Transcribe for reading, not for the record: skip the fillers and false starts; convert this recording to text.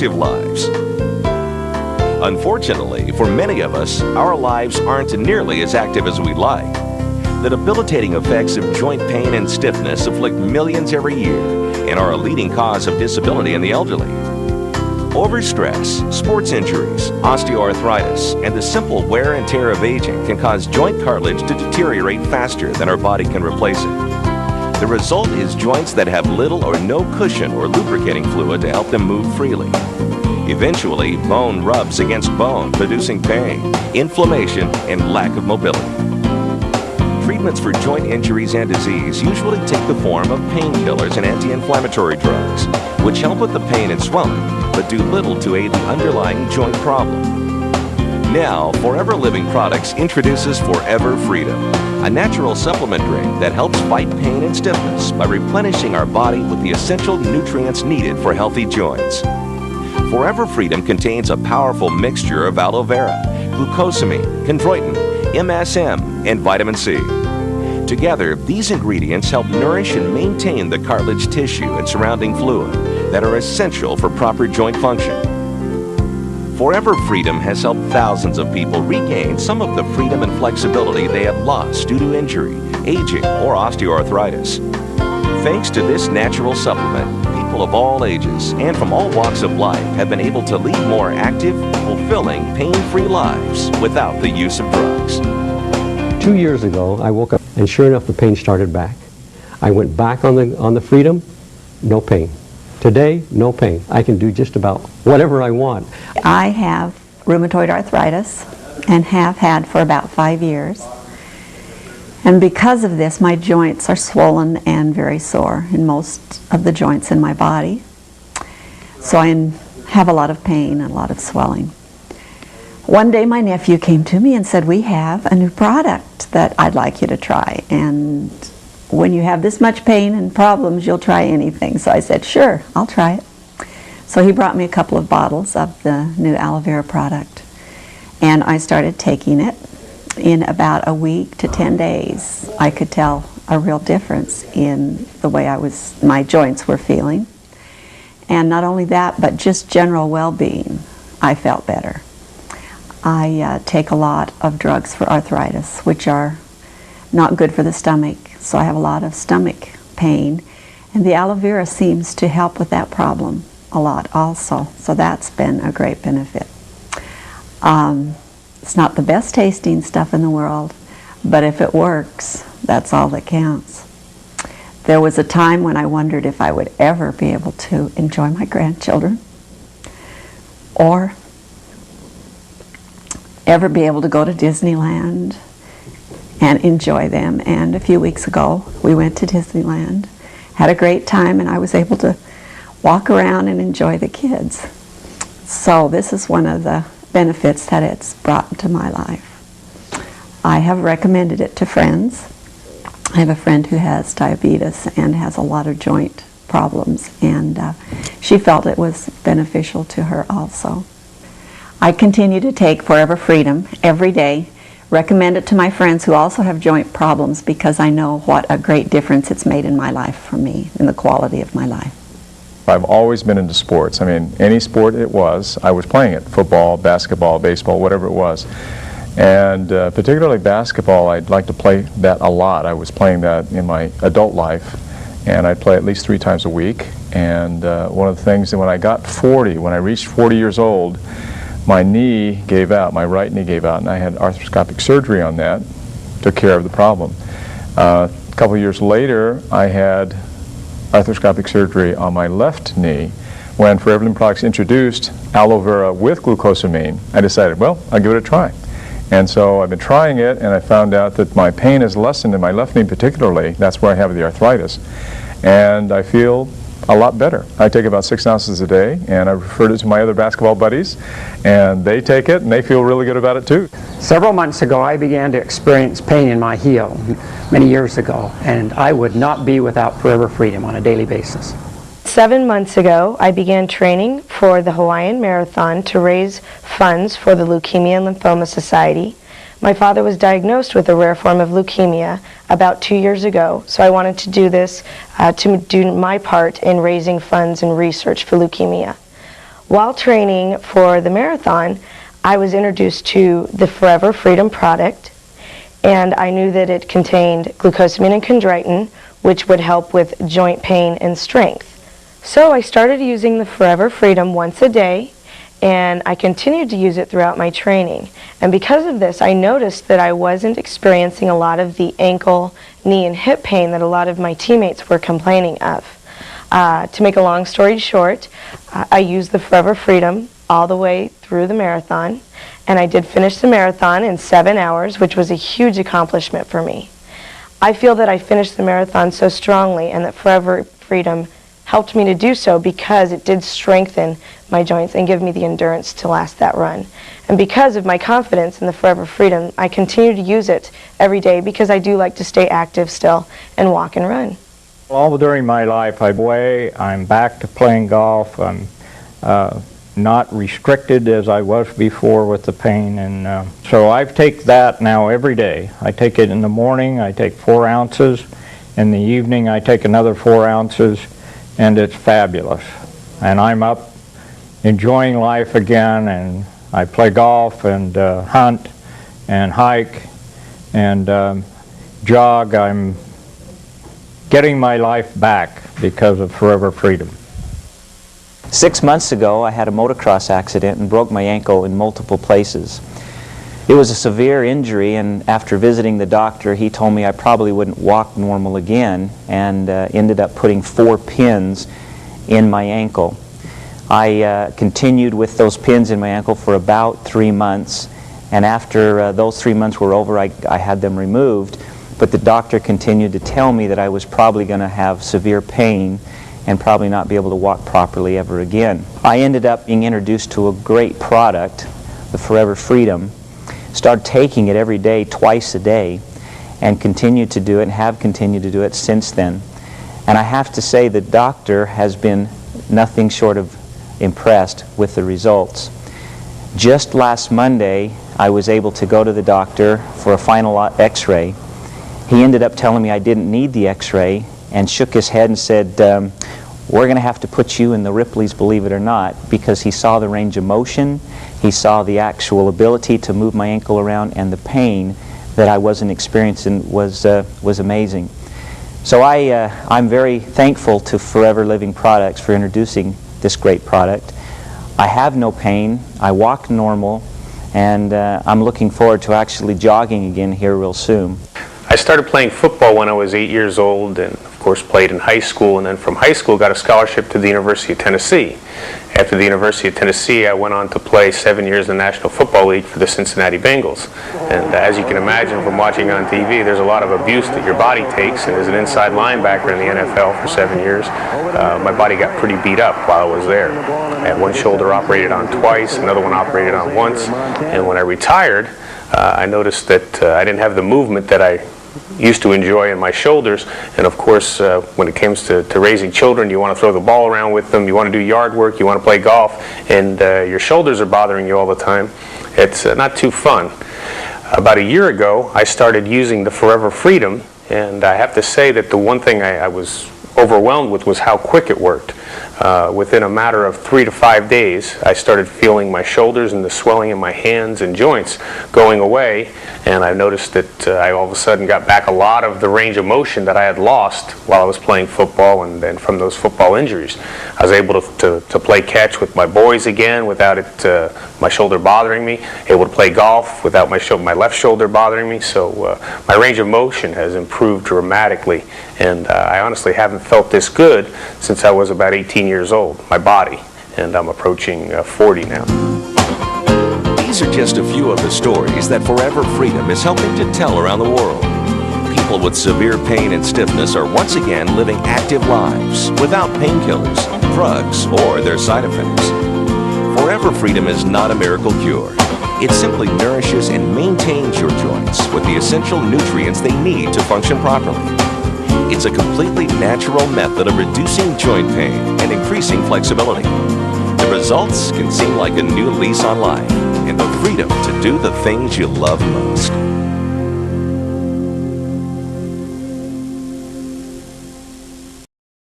active lives. Unfortunately, for many of us, our lives aren't nearly as active as we'd like. The debilitating effects of joint pain and stiffness afflict millions every year and are a leading cause of disability in the elderly. Overstress, sports injuries, osteoarthritis, and the simple wear and tear of aging can cause joint cartilage to deteriorate faster than our body can replace it. The result is joints that have little or no cushion or lubricating fluid to help them move freely. Eventually, bone rubs against bone, producing pain, inflammation, and lack of mobility. Treatments for joint injuries and disease usually take the form of painkillers and anti-inflammatory drugs, which help with the pain and swelling, but do little to aid the underlying joint problem. Now, Forever Living Products introduces Forever Freedom, a natural supplement drink that helps fight pain and stiffness by replenishing our body with the essential nutrients needed for healthy joints. Forever Freedom contains a powerful mixture of aloe vera, glucosamine, chondroitin, MSM, and vitamin C. Together, these ingredients help nourish and maintain the cartilage tissue and surrounding fluid that are essential for proper joint function. Forever Freedom has helped thousands of people regain some of the freedom and flexibility they had lost due to injury, aging, or osteoarthritis. Thanks to this natural supplement, people of all ages and from all walks of life have been able to lead more active, fulfilling, pain-free lives without the use of drugs. 2 years ago, I woke up and sure enough, the pain started back. I went back on the Freedom, no pain. Today, no pain. I can do just about whatever I want. I have rheumatoid arthritis and have had for about 5 years. And because of this, my joints are swollen and very sore in most of the joints in my body. So I have a lot of pain and a lot of swelling. One day my nephew came to me and said, "We have a new product that I'd like you to try. And when you have this much pain and problems, you'll try anything." So I said, "Sure, I'll try it." So he brought me a couple of bottles of the new aloe vera product. And I started taking it. In about a week to 10 days, I could tell a real difference in the way my joints were feeling. And not only that, but just general well-being. I felt better. I take a lot of drugs for arthritis, which are not good for the stomach, so I have a lot of stomach pain. And the aloe vera seems to help with that problem a lot also, so that's been a great benefit. It's not the best tasting stuff in the world, but if it works, that's all that counts. There was a time when I wondered if I would ever be able to enjoy my grandchildren or ever be able to go to Disneyland and enjoy them. And a few weeks ago, we went to Disneyland, had a great time, and I was able to walk around and enjoy the kids. So this is one of the benefits that it's brought into my life. I have recommended it to friends. I have a friend who has diabetes and has a lot of joint problems, and she felt it was beneficial to her also. I continue to take Forever Freedom every day, recommend it to my friends who also have joint problems because I know what a great difference it's made in my life for me, in the quality of my life. I've always been into sports. I mean, any sport it was, I was playing it. Football, basketball, baseball, whatever it was. And particularly basketball, I'd like to play that a lot. I was playing that in my adult life, and I'd play at least 3 times a week. And one of the things that when I got 40, when I reached 40 years old, my knee gave out, my right knee gave out, and I had arthroscopic surgery on that, took care of the problem. A couple of years later, I had arthroscopic surgery on my left knee. When Forever Living Products introduced aloe vera with glucosamine, I decided, well, I'll give it a try. And so I've been trying it, and I found out that my pain has lessened in my left knee particularly. That's where I have the arthritis. And I feel a lot better. I take about 6 ounces a day, and I've referred it to my other basketball buddies, and they take it, and they feel really good about it too. Several months ago, I began to experience pain in my heel many years ago, and I would not be without Forever Freedom on a daily basis. 7 months ago, I began training for the Hawaiian Marathon to raise funds for the Leukemia and Lymphoma Society. My father was diagnosed with a rare form of leukemia about 2 years ago, so I wanted to do this to do my part in raising funds and research for leukemia. While training for the marathon, I was introduced to the Forever Freedom product, and I knew that it contained glucosamine and chondroitin, which would help with joint pain and strength. So I started using the Forever Freedom once a day, and I continued to use it throughout my training. And because of this, I noticed that I wasn't experiencing a lot of the ankle, knee, and hip pain that a lot of my teammates were complaining of. To make a long story short, I used the Forever Freedom all the way through the marathon, and I did finish the marathon in 7 hours, which was a huge accomplishment for me. I feel that I finished the marathon so strongly, and that Forever Freedom helped me to do so because it did strengthen my joints and give me the endurance to last that run. And because of my confidence in the Forever Freedom, I continue to use it every day because I do like to stay active still and walk and run. All during my life, I'm back to playing golf. I'm not restricted as I was before with the pain, and so I take that now every day. I take it in the morning, I take 4 ounces. In the evening, I take another 4 ounces, and it's fabulous. And I'm up enjoying life again, and I play golf and hunt and hike and jog. I'm getting my life back because of Forever Freedom. 6 months ago, I had a motocross accident and broke my ankle in multiple places. It was a severe injury, and after visiting the doctor, he told me I probably wouldn't walk normal again, and ended up putting 4 pins in my ankle. I continued with those pins in my ankle for about 3 months, and after those 3 months were over, I had them removed, but the doctor continued to tell me that I was probably going to have severe pain and probably not be able to walk properly ever again. I ended up being introduced to a great product, the Forever Freedom. Started taking it every day, twice a day, and continued to do it and have continued to do it since then. And I have to say the doctor has been nothing short of impressed with the results. Just last Monday, I was able to go to the doctor for a final x-ray. He ended up telling me I didn't need the x-ray and shook his head and said, we're going to have to put you in the Ripley's, believe it or not, because he saw the range of motion, he saw the actual ability to move my ankle around, and the pain that I wasn't experiencing was amazing. So I'm very thankful to Forever Living Products for introducing this great product. I have no pain, I walk normal, and I'm looking forward to actually jogging again here real soon. I started playing football when I was 8 years old, and of course played in high school, and then from high school got a scholarship to the University of Tennessee. After the University of Tennessee, I went on to play 7 years in the National Football League for the Cincinnati Bengals. And as you can imagine from watching on TV, there's a lot of abuse that your body takes, and as an inside linebacker in the NFL for 7 years, my body got pretty beat up while I was there. I had one shoulder operated on twice, another one operated on once, and when I retired, I noticed that I didn't have the movement that I used to enjoy in my shoulders, and of course when it comes to raising children, you want to throw the ball around with them, you want to do yard work, you want to play golf, and your shoulders are bothering you all the time. It's not too fun. About a year ago, I started using the Forever Freedom, and I have to say that the one thing I was overwhelmed with was how quick it worked. Within a matter of 3 to 5 days, I started feeling my shoulders and the swelling in my hands and joints going away, and I noticed that I all of a sudden got back a lot of the range of motion that I had lost while I was playing football and from those football injuries. I was able to play catch with my boys again without my shoulder bothering me, able to play golf without my left shoulder bothering me, so my range of motion has improved dramatically, and I honestly haven't felt this good since I was about 18 years old, my body, and I'm approaching 40 now. These are just a few of the stories that Forever Freedom is helping to tell around the world. People with severe pain and stiffness are once again living active lives without painkillers, drugs, or their side effects. Forever Freedom is not a miracle cure. It simply nourishes and maintains your joints with the essential nutrients they need to function properly. It's a completely natural method of reducing joint pain and increasing flexibility. The results can seem like a new lease on life and the freedom to do the things you love most.